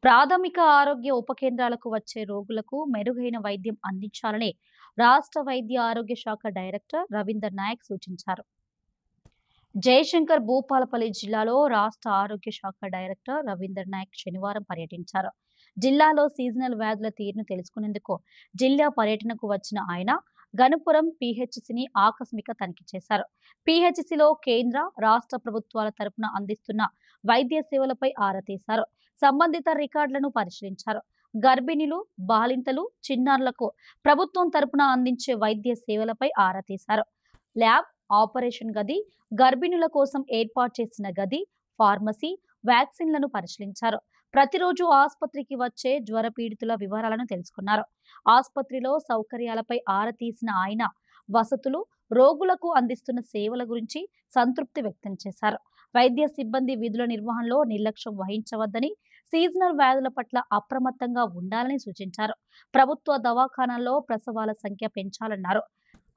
ప్రాథమిక ఆరోగ్య ఉప కేంద్రాలకు వచ్చే రోగులకు మెరుగైన వైద్యం అందించాలని రాష్ట్ర వైద్య ఆరోగ్య శాఖ డైరెక్టర్ రవీందర్ నాయక్ సూచించారు. జయశంకర్ భూపాలపల్లి జిల్లాలో రాష్ట్ర ఆరోగ్య శాఖ డైరెక్టర్ రవీందర్ నాయక్ శనివారం పర్యటించారు. జిల్లాలో సీజనల్ వ్యాధుల తీరును తెలుసుకునేందుకు జిల్లా పర్యటనకు వచ్చిన ఆయన గణపురం పిహెచ్సిని ఆకస్మిక తనిఖీ చేశారు. పిహెచ్సిలో కేంద్ర రాష్ట్ర ప్రభుత్వాల తరపున అందిస్తున్న వైద్య సేవలపై ఆరా తీశారు. సంబంధిత రికార్డులను పరిశీలించారు. గర్భిణులు, బాలింతలు, చిన్నారులకు ప్రభుత్వం తరపున అందించే వైద్య సేవలపై ఆరా తీశారు. ల్యాబ్, ఆపరేషన్ గది, గర్భిణుల కోసం ఏర్పాటు చేసిన గది, ఫార్మసీ, వ్యాక్సిన్లను పరిశీలించారు. ప్రతిరోజు ఆసుపత్రికి వచ్చే జ్వర పీడితుల వివరాలను తెలుసుకున్నారు. ఆసుపత్రిలో సౌకర్యాలపై ఆరా తీసిన ఆయన వసతులు, రోగులకు అందిస్తున్న సేవల గురించి సంతృప్తి వ్యక్తం చేశారు. వైద్య సిబ్బంది విధుల నిర్వహణలో నిర్లక్ష్యం వహించవద్దని, సీజనల్ వ్యాధుల పట్ల అప్రమత్తంగా ఉండాలని సూచించారు. ప్రభుత్వ దవాఖానాల్లో ప్రసవాల సంఖ్య పెంచాలన్నారు.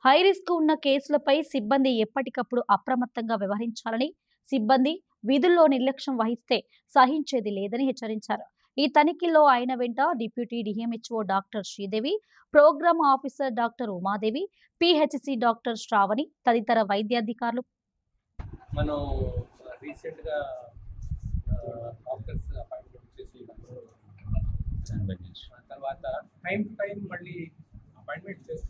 హై రిస్క్ ఉన్న కేసులపై సిబ్బంది ఎప్పటికప్పుడు అప్రమత్తంగా వ్యవహరించాలని, సిబ్బంది విధుల్లో నిర్లక్ష్యం వహిస్తే సహించేది లేదని హెచ్చరించారు. ఈ తనిఖీల్లో ఆయన వెంట deputy DMHO doctor Sridevi, programme officer doctor Umadevi, PHC doctor Sravani తదితర వైద్యాధికారులు. మనం రీసెంట్గా డాక్టర్స్ అపాయింట్మెంట్ చేసి తర్వాత టైం టు టైం మళ్ళీ అపాయింట్మెంట్ చేసి